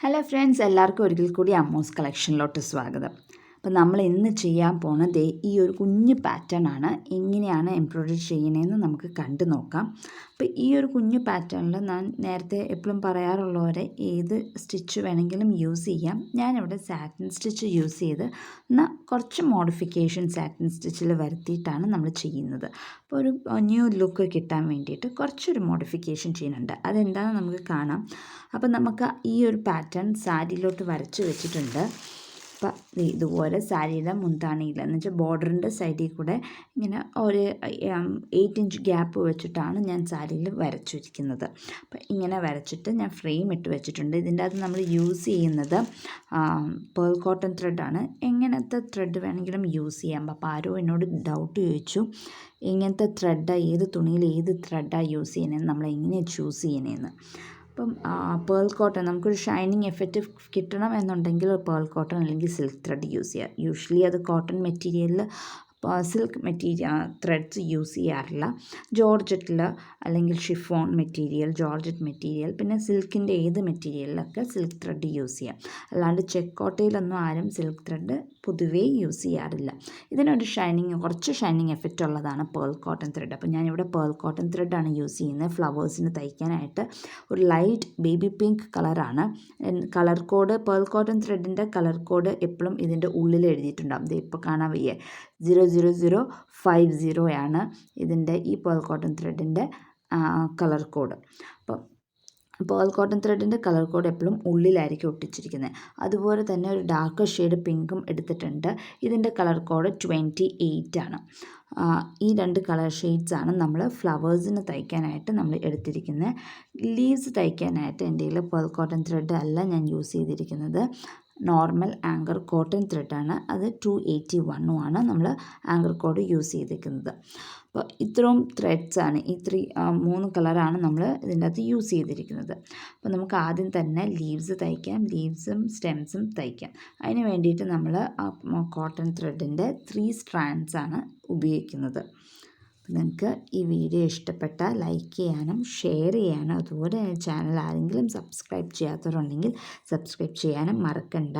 Hello friends, എല്ലാവർക്കും ഒരിക്കൽ കൂടി അമ്മൂസ് കളക്ഷനിലോട്ട് സ്വാഗതം. അപ്പോൾ നമ്മൾ ഇന്ന് ചെയ്യാൻ പോണത് ഈ ഒരു കുഞ്ഞു പാറ്റേൺ ആണ്. എങ്ങനെയാണ് എംബ്രോയ്ഡറി ചെയ്യണതെന്ന് നമുക്ക് കണ്ടു നോക്കാം. അപ്പോൾ ഈ ഒരു കുഞ്ഞു പാറ്റേണിൽ ഞാൻ നേരത്തെ എപ്പോഴും പറയാറുള്ള പോലെ ഏത് സ്റ്റിച്ച് വേണമെങ്കിലും യൂസ് ചെയ്യാം. ഞാനിവിടെ സാറ്റിൻ സ്റ്റിച്ച് യൂസ് ചെയ്ത് കുറച്ച് മോഡിഫിക്കേഷൻ സാറ്റിൻ സ്റ്റിച്ചിൽ വരുത്തിയിട്ടാണ് നമ്മൾ ചെയ്യുന്നത്. അപ്പോൾ ഒരു ന്യൂ ലുക്ക് കിട്ടാൻ വേണ്ടിയിട്ട് കുറച്ചൊരു മോഡിഫിക്കേഷൻ ചെയ്യുന്നുണ്ട്. അതെന്താണെന്ന് നമുക്ക് കാണാം. അപ്പോൾ നമുക്ക് ഈ ഒരു പാറ്റേൺ സാരിയിലോട്ട് വരച്ച് വെച്ചിട്ടുണ്ട്. അപ്പം ഇതുപോലെ സാരിയുടെ മുന്താണിയിൽ എന്ന് വെച്ചാൽ ബോർഡറിൻ്റെ സൈഡിൽ കൂടെ ഇങ്ങനെ ഒരു 8 ഇഞ്ച് ഗ്യാപ്പ് വെച്ചിട്ടാണ് ഞാൻ സാരിയിൽ വരച്ചിരിക്കുന്നത്. അപ്പം ഇങ്ങനെ വരച്ചിട്ട് ഞാൻ ഫ്രെയിം ഇട്ട് വെച്ചിട്ടുണ്ട്. ഇതിൻ്റെ അകത്ത് നമ്മൾ യൂസ് ചെയ്യുന്നത് പേൾ കോട്ടൺ ത്രെഡാണ്. എങ്ങനത്തെ ത്രെഡ് വേണമെങ്കിലും യൂസ് ചെയ്യാം. അപ്പോൾ ആരോ എന്നോട് ഡൗട്ട് ചോദിച്ചു, ഇങ്ങനത്തെ ത്രെഡാണ് ഏത് തുണിയിൽ ഏത് ത്രെഡാണ് യൂസ് ചെയ്യണതെന്ന്, നമ്മൾ എങ്ങനെയാണ് ചൂസ് ചെയ്യണതെന്ന്. അപ്പം പേൾ കോട്ടൺ നമുക്കൊരു ഷൈനിങ് എഫക്റ്റ് കിട്ടണം എന്നുണ്ടെങ്കിൽ പേൾ കോട്ടൺ അല്ലെങ്കിൽ സിൽക്ക് ത്രെഡ് യൂസ് ചെയ്യുക. യൂഷ്വലി അത് കോട്ടൺ മെറ്റീരിയലിൽ സിൽക്ക് ത്രെഡ്സ് യൂസ് ചെയ്യാറില്ല. ജോർജറ്റിൽ അല്ലെങ്കിൽ ഷിഫോൺ മെറ്റീരിയൽ, ജോർജറ്റ് മെറ്റീരിയൽ, പിന്നെ സിൽക്കിൻ്റെ ഏത് മെറ്റീരിയലിലൊക്കെ സിൽക്ക് ത്രെഡ് യൂസ് ചെയ്യാം. അല്ലാണ്ട് ചെക്കോട്ടയിലൊന്നും ആരും സിൽക്ക് ത്രെഡ് പൊതുവേ യൂസ് ചെയ്യാറില്ല. ഇതിനൊരു കുറച്ച് ഷൈനിങ് എഫക്റ്റ് ഉള്ളതാണ് പേൾ കോട്ടൺ ത്രെഡ്. അപ്പോൾ ഞാനിവിടെ പേൾ കോട്ടൺ ത്രെഡാണ് യൂസ് ചെയ്യുന്നത്. ഫ്ലവേഴ്സിന് തയ്ക്കാനായിട്ട് ഒരു ലൈറ്റ് ബേബി പിങ്ക് കളറാണ്. കളർ കോഡ് പേൾ കോട്ടൺ ത്രെഡിൻ്റെ കളർ കോഡ് എപ്പോഴും ഇതിൻ്റെ ഉള്ളിൽ എഴുതിയിട്ടുണ്ടാകും. ഇത് ഇപ്പോൾ കാണാൻ വയ്യേ 00050 ആണ് ഇതിൻ്റെ ഈ പേൾ കോട്ടൺ ത്രെഡിൻ്റെ കളർ കോഡ്. അപ്പം പേൾ കോട്ടൺ ത്രെഡിൻ്റെ കളർ കോഡ് എപ്പോഴും ഉള്ളിലായിരിക്കും ഒട്ടിച്ചിരിക്കുന്നത്. അതുപോലെ തന്നെ ഒരു ഡാർക്ക് ഷെയ്ഡ് പിങ്കും എടുത്തിട്ടുണ്ട്. ഇതിൻ്റെ കളർ കോഡ് 28 ആണ്. ഈ 2 കളർ ഷെയ്ഡ്സാണ് നമ്മൾ ഫ്ലവേഴ്സിന് തയ്ക്കാനായിട്ട് നമ്മൾ എടുത്തിരിക്കുന്നത്. ലീവ്സ് തയ്ക്കാനായിട്ട് എൻ്റെ കയ്യിൽ പേൾ കോട്ടൺ ത്രെഡ് അല്ല ഞാൻ യൂസ് ചെയ്തിരിക്കുന്നത്. നോർമൽ ആങ്കർ കോട്ടൺ ത്രെഡാണ്. അത് 281 ആണ് നമ്മൾ ആങ്കർ കോഡ് യൂസ് ചെയ്തിരിക്കുന്നത്. അപ്പോൾ ഇത്രയും ത്രെഡ്സാണ്, ഈ 3 കളറാണ് നമ്മൾ ഇതിൻ്റെ അകത്ത് യൂസ് ചെയ്തിരിക്കുന്നത്. അപ്പോൾ നമുക്ക് ആദ്യം തന്നെ ലീവ്സ് തയ്ക്കാം, ലീവ്സും സ്റ്റെംസും തയ്ക്കാം. അതിന് വേണ്ടിയിട്ട് നമ്മൾ കോട്ടൺ ത്രെഡിൻ്റെ 3 strands ആണ് ഉപയോഗിക്കുന്നത്. നിങ്ങൾക്ക് ഈ വീഡിയോ ഇഷ്ടപ്പെട്ടാൽ ലൈക്ക് ചെയ്യാനും ഷെയർ ചെയ്യാനും, അതുപോലെ ചാനൽ ആരെങ്കിലും സബ്സ്ക്രൈബ് ചെയ്യാത്തവരുണ്ടെങ്കിൽ സബ്സ്ക്രൈബ് ചെയ്യാനും മറക്കണ്ട.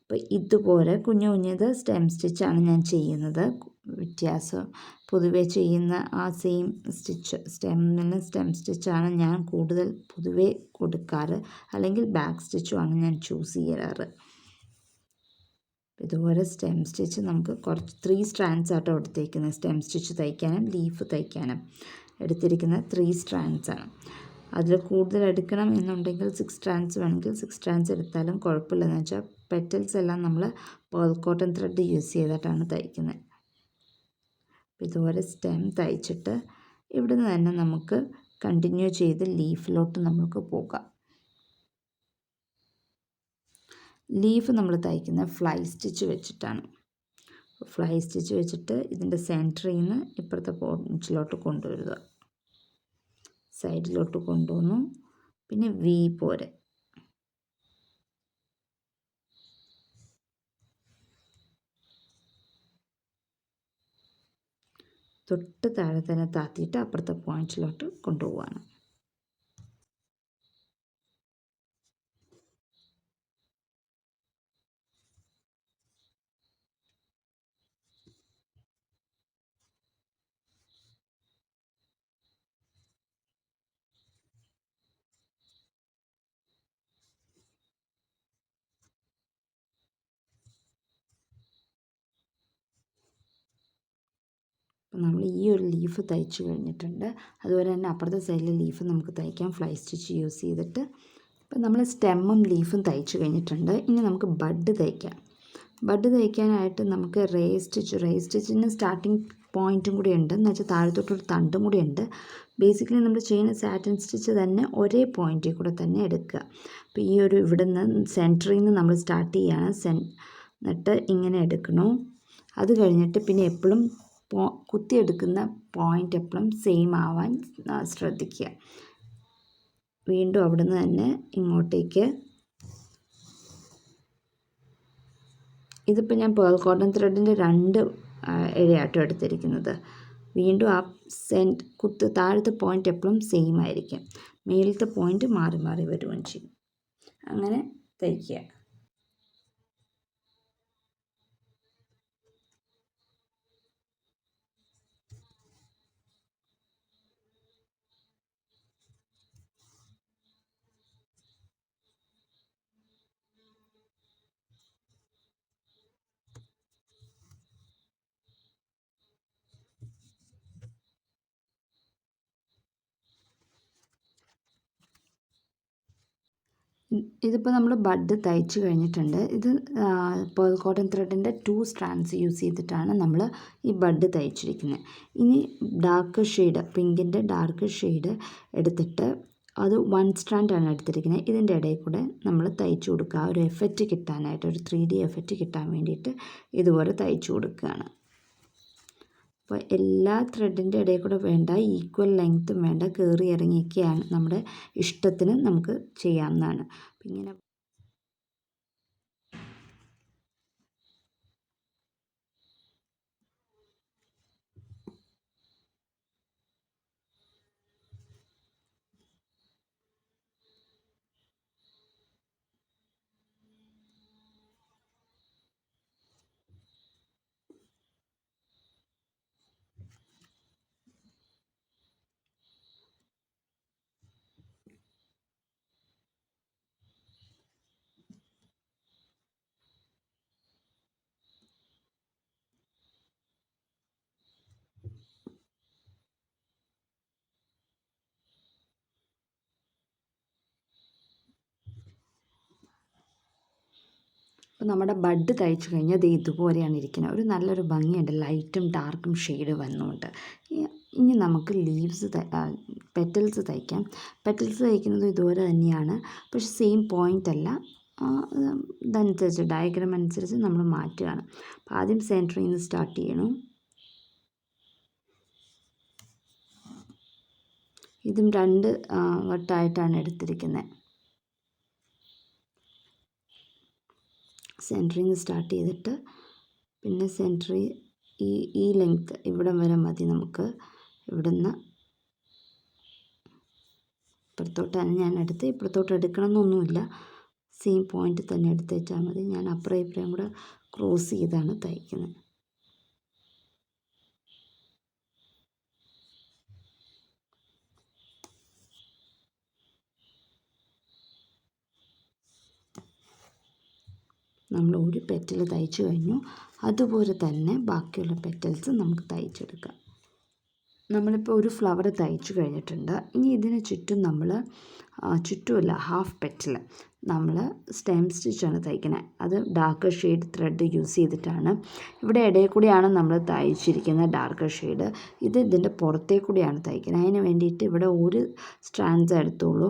അപ്പോൾ ഇതുപോലെ കുഞ്ഞു കുഞ്ഞത് സ്റ്റെം സ്റ്റിച്ചാണ് ഞാൻ ചെയ്യുന്നത്. വ്യത്യാസം പൊതുവെ ചെയ്യുന്ന ആ സെയിം സ്റ്റിച്ച് സ്റ്റെം സ്റ്റിച്ചാണ് ഞാൻ കൂടുതൽ പൊതുവെ കൊടുക്കാറ്, അല്ലെങ്കിൽ ബാക്ക് സ്റ്റിച്ചുമാണ് ഞാൻ ചൂസ് ചെയ്യാറ്. ഇതുപോലെ സ്റ്റെം സ്റ്റിച്ച് നമുക്ക് കുറച്ച് 3 strands ആട്ടോ എടുത്തിരിക്കുന്നത്. സ്റ്റെം സ്റ്റിച്ച് തയ്ക്കാനും ലീഫ് തയ്ക്കാനും എടുത്തിരിക്കുന്ന 3 strands ആണ്. അതിൽ കൂടുതൽ എടുക്കണം എന്നുണ്ടെങ്കിൽ 6 strands വേണമെങ്കിൽ 6 strands എടുത്താലും കുഴപ്പമില്ലെന്ന് വെച്ചാൽ പെറ്റൽസ് എല്ലാം നമ്മൾ പേൾ കോട്ടൺ ത്രെഡ് യൂസ് ചെയ്തിട്ടാണ് തയ്ക്കുന്നത്. ഇതുപോലെ സ്റ്റെം തയ്ച്ചിട്ട് ഇവിടുന്ന് തന്നെ നമുക്ക് കണ്ടിന്യൂ ചെയ്ത് ലീഫിലോട്ട് നമുക്ക് പോകാം. ലീഫ് നമ്മൾ തയ്ക്കുന്ന ഫ്ലൈ സ്റ്റിച്ച് വെച്ചിട്ടാണ്. ഫ്ലൈ സ്റ്റിച്ച് വെച്ചിട്ട് ഇതിൻ്റെ സെൻറ്ററിൽ നിന്ന് ഇപ്പുറത്തെ പോയിൻറ്റിലോട്ട് കൊണ്ടുവരിക, സൈഡിലോട്ട് കൊണ്ടുവന്നു, പിന്നെ വി പോലെ തൊട്ട് താഴെ തന്നെ താത്തിയിട്ട് അപ്പുറത്തെ പോയിൻറ്റിലോട്ട് കൊണ്ടുപോവാണ്. അപ്പോൾ നമ്മൾ ഈ ഒരു ലീഫ് തയ്ച്ച് കഴിഞ്ഞിട്ടുണ്ട്. അതുപോലെ തന്നെ അപ്പുറത്തെ സൈഡിലെ ലീഫ് നമുക്ക് തയ്ക്കാം ഫ്ലൈ സ്റ്റിച്ച് യൂസ് ചെയ്തിട്ട്. അപ്പോൾ നമ്മൾ സ്റ്റെമ്മും ലീഫും തയ്ച്ച് കഴിഞ്ഞിട്ടുണ്ട്. ഇനി നമുക്ക് ബഡ് തയ്ക്കാം. ബഡ് തയ്ക്കാനായിട്ട് നമുക്ക് റേ സ്റ്റിച്ചിന് സ്റ്റാർട്ടിങ് പോയിൻറ്റും കൂടി ഉണ്ട്, എന്ന് വെച്ചാൽ താഴത്തോട്ടൊരു തണ്ടും കൂടി ഉണ്ട്. ബേസിക്കലി നമ്മൾ ചെയ്യുന്ന സാറ്റിൻ സ്റ്റിച്ച് തന്നെ ഒരേ പോയിൻറ്റിൽ കൂടെ തന്നെ എടുക്കുക. അപ്പോൾ ഈ ഒരു ഇവിടുന്ന് സെൻറ്ററിൽ നിന്ന് നമ്മൾ സ്റ്റാർട്ട് ചെയ്യുകയാണ്. എന്നിട്ട് ഇങ്ങനെ എടുക്കണു. അത് കഴിഞ്ഞിട്ട് പിന്നെ എപ്പോഴും കുത്തിയെടുക്കുന്ന പോയിൻ്റ് എപ്പോഴും സെയിം ആവാൻ ശ്രദ്ധിക്കുക. വീണ്ടും അവിടുന്ന് തന്നെ ഇങ്ങോട്ടേക്ക്, ഇതിപ്പോൾ ഞാൻ പേൾ കോട്ടൺ ത്രെഡിൻ്റെ 2 ഇഴയാട്ടോ എടുത്തിരിക്കുന്നത്. വീണ്ടും ആ താഴത്തെ പോയിൻ്റ് എപ്പോഴും സെയിം ആയിരിക്കും. മേലത്തെ പോയിൻ്റ് മാറി മാറി വരുകയും ചെയ്യും. അങ്ങനെ തയ്ക്കുക. ഇതിപ്പോൾ നമ്മൾ ബഡ് തയ്ച്ച് കഴിഞ്ഞിട്ടുണ്ട്. ഇത് പേൾ കോട്ടൺ ത്രെഡിൻ്റെ 2 സ്ട്രാൻഡ്സ് യൂസ് ചെയ്തിട്ടാണ് നമ്മൾ ഈ ബഡ് തയ്ച്ചിരിക്കുന്നത്. ഇനി ഡാർക്ക് ഷെയ്ഡ്, പിങ്കിൻ്റെ ഡാർക്ക് ഷെയ്ഡ് എടുത്തിട്ട് അത് 1 സ്ട്രാൻഡാണ് എടുത്തിരിക്കുന്നത്. ഇതിൻ്റെ ഇടയിൽ കൂടെ നമ്മൾ തയ്ച്ചു കൊടുക്കുക. ഒരു എഫക്റ്റ് കിട്ടാനായിട്ട്, ഒരു 3D എഫക്റ്റ് കിട്ടാൻ വേണ്ടിയിട്ട് ഇതുപോലെ തയ്ച്ചു കൊടുക്കുകയാണ്. അപ്പോൾ എല്ലാ ത്രെഡിൻ്റെ ഇടയിൽ കൂടെ വേണ്ട, ഈക്വൽ ലെങ്ത്തും വേണ്ട, കയറി ഇറങ്ങിയൊക്കെയാണ് നമ്മുടെ ഇഷ്ടത്തിന് നമുക്ക് ചെയ്യാവുന്നതാണ്. അപ്പം ഇങ്ങനെ അപ്പോൾ നമ്മുടെ ബഡ് തയ്ച്ചു കഴിഞ്ഞാൽ അത് ഇതുപോലെയാണ് ഇരിക്കുന്നത്. ഒരു നല്ലൊരു ഭംഗിയുണ്ട്, ലൈറ്റും ഡാർക്കും ഷെയ്ഡ് വന്നുകൊണ്ട്. ഇനി നമുക്ക് ലീവ്സ് പെറ്റൽസ് തയ്ക്കാം. പെറ്റൽസ് തയ്ക്കുന്നത് ഇതുപോലെ തന്നെയാണ്, പക്ഷെ സെയിം പോയിൻ്റ് അല്ല. ഇതനുസരിച്ച് ഡയഗ്രാം അനുസരിച്ച് നമ്മൾ മാറ്റുകയാണ്. അപ്പോൾ ആദ്യം സെൻറ്ററിൽ നിന്ന് സ്റ്റാർട്ട് ചെയ്യണം. ഇതും 2 വട്ടമായിട്ടാണ് എടുത്തിരിക്കുന്നത്. സെൻറ്ററിൽ നിന്ന് സ്റ്റാർട്ട് ചെയ്തിട്ട് പിന്നെ സെൻറ്ററിൽ ഈ ലെങ്ത്ത് ഇവിടം വരെ മതി നമുക്ക്. ഇവിടുന്ന് ഇപ്പുറത്തോട്ടാണ് ഞാൻ എടുത്ത്, ഇപ്പുറത്തോട്ട് എടുക്കണമെന്നൊന്നുമില്ല, സെയിം പോയിൻ്റ് തന്നെ എടുത്ത് വെച്ചാൽ മതി. ഞാൻ അപ്പുറം ഇപ്പുറം കൂടെ ക്രോസ് ചെയ്താണ് തയ്ക്കുന്നത്. നമ്മൾ ഒരു പെറ്റൽ തയ്ച്ചു കഴിഞ്ഞു. അതുപോലെ തന്നെ ബാക്കിയുള്ള പെറ്റൽസ് നമുക്ക് തയ്ച്ചെടുക്കാം. നമ്മളിപ്പോൾ ഒരു ഫ്ലവർ തയ്ച്ചു കഴിഞ്ഞിട്ടുണ്ട്. ഇനി ഇതിന് ചുറ്റും നമ്മൾ ചുറ്റുമല്ല, ഹാഫ് പെറ്റൽ നമ്മൾ സ്റ്റെം സ്റ്റിച്ചാണ് തയ്ക്കുന്നത്. അത് ഡാർക്ക് ഷെയ്ഡ് ത്രെഡ് യൂസ് ചെയ്തിട്ടാണ്. ഇവിടെ ഇടയിൽ കൂടിയാണ് നമ്മൾ തയ്ച്ചിരിക്കുന്ന ഡാർക്ക് ഷെയ്ഡ്. ഇതിൻ്റെ പുറത്തേ കൂടിയാണ് തയ്ക്കുന്നത്. അതിന് വേണ്ടിയിട്ട് ഇവിടെ ഒരു സ്ട്രാൻഡ് എടുത്തോളൂ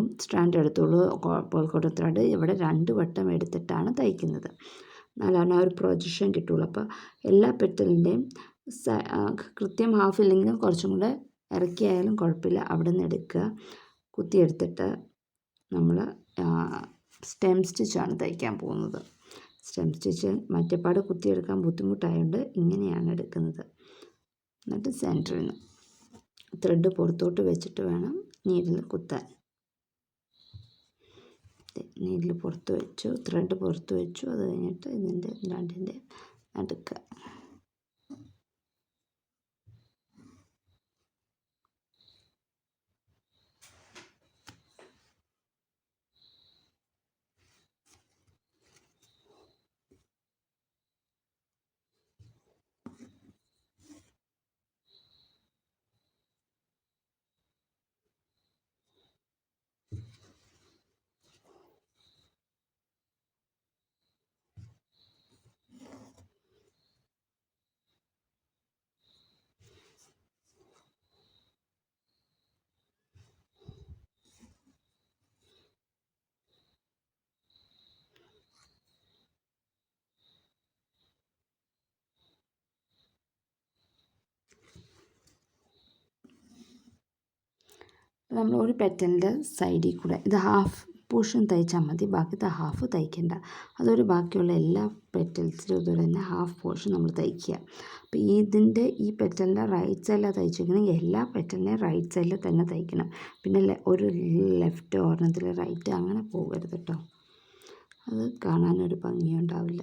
പേൾ കോട്ടൺ ത്രെഡ് ഇവിടെ 2 വട്ടം എടുത്തിട്ടാണ് തയ്ക്കുന്നത്. എന്നാലാണ് ഒരു പ്രൊജക്ഷൻ കിട്ടുള്ളൂ. അപ്പോൾ എല്ലാ പെറ്റലിൻ്റെയും കൃത്യം ഹാഫ് ഇല്ലെങ്കിലും കുറച്ചും കൂടെ ഇറക്കിയായാലും കുഴപ്പമില്ല, അവിടെ നിന്ന് എടുക്കുക. കുത്തിയെടുത്തിട്ട് നമ്മൾ സ്റ്റെം സ്റ്റിച്ചാണ് തയ്ക്കാൻ പോകുന്നത്. സ്റ്റെം സ്റ്റിച്ച് മറ്റേപ്പാട് കുത്തിയെടുക്കാൻ ബുദ്ധിമുട്ടായതുകൊണ്ട് ഇങ്ങനെയാണ് എടുക്കുന്നത്. എന്നിട്ട് സെൻറ്ററിൽ നിന്ന് ത്രെഡ് പുറത്തോട്ട് വെച്ചിട്ട് വേണം നീഡിൽ കുത്താൻ. നീഡിൽ പുറത്ത് വെച്ചു, ത്രെഡ് പുറത്ത് വെച്ചു. അത് കഴിഞ്ഞിട്ട് ഇതിൻ്റെ 2ൻ്റെ നടുക്ക് നമ്മൾ ഒരു പെറ്റലിൻ്റെ സൈഡിൽ കൂടെ ഇത് ഹാഫ് പോർഷൻ തയ്ച്ചാൽ മതി, ബാക്കിത്തെ ഹാഫ് തയ്ക്കേണ്ട. അതൊരു ബാക്കിയുള്ള എല്ലാ പെറ്റൽസിലും ഇതുപോലെ തന്നെ ഹാഫ് പോർഷൻ നമ്മൾ തയ്ക്കുക. അപ്പോൾ ഇതിൻ്റെ ഈ പെറ്റലിൻ്റെ റൈറ്റ് സൈഡിലാണ് തയ്ച്ചിരിക്കണമെങ്കിൽ എല്ലാ പെറ്റലിനെയും റൈറ്റ് സൈഡിൽ തന്നെ തയ്ക്കണം. പിന്നെ ഒരു ലെഫ്റ്റ് ഒരെണ്ണത്തിൽ റൈറ്റ് അങ്ങനെ പോകരുത് കേട്ടോ. അത് കാണാനൊരു ഭംഗിയുണ്ടാവില്ല.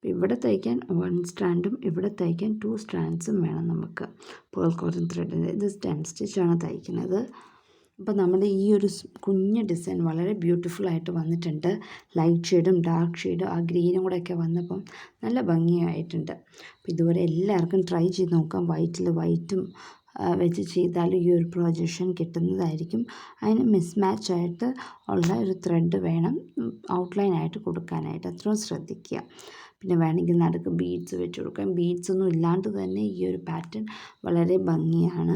ഇവിടെ തയ്ക്കാൻ 1 സ്ട്രാൻഡും ഇവിടെ തയ്ക്കാൻ 2 സ്ട്രാൻഡ്സും വേണം നമുക്ക്. പേൾ കോട്ടൺ ത്രെഡിൻ്റെ ഇത് 10 സ്റ്റിച്ചാണ് തയ്ക്കുന്നത്. അപ്പോൾ നമ്മുടെ ഈ ഒരു കുഞ്ഞ് ഡിസൈൻ വളരെ ബ്യൂട്ടിഫുള്ളായിട്ട് വന്നിട്ടുണ്ട്. ലൈറ്റ് ഷെയ്ഡും ഡാർക്ക് ഷെയ്ഡും ആ ഗ്രീനും കൂടെയൊക്കെ വന്നപ്പം നല്ല ഭംഗിയായിട്ടുണ്ട്. അപ്പോൾ ഇതുവരെ എല്ലാവർക്കും ട്രൈ ചെയ്ത് നോക്കാം. വൈറ്റിൽ വൈറ്റും വെച്ച് ചെയ്താൽ ഈ ഒരു പ്രൊജക്ഷൻ കിട്ടുന്നതായിരിക്കും. അതിന് മിസ്മാച്ചായിട്ട് ഉള്ള ഒരു ത്രെഡ് വേണം ഔട്ട്ലൈനായിട്ട് കൊടുക്കാനായിട്ട്, അത്രയും ശ്രദ്ധിക്കുക. പിന്നെ വേണമെങ്കിൽ നടുക്ക് ബീഡ്സ് വെച്ച് കൊടുക്കാം. ബീഡ്സ് ഒന്നും ഇല്ലാണ്ട് തന്നെ ഈ ഒരു പാറ്റേൺ വളരെ ഭംഗിയാണ്.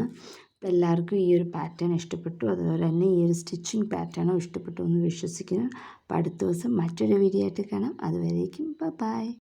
അപ്പോൾ എല്ലാവർക്കും ഈ ഒരു പാറ്റേൺ ഇഷ്ടപ്പെട്ടു. അതുപോലെ തന്നെ ഈ ഒരു സ്റ്റിച്ചിങ് പാറ്റേണും ഇഷ്ടപ്പെട്ടു എന്ന് വിശ്വസിക്കുന്നു. അപ്പോൾ അടുത്ത ദിവസം മറ്റൊരു വീഡിയോ ആയിട്ട് കാണാം. അതുവരേക്കും ബൈ.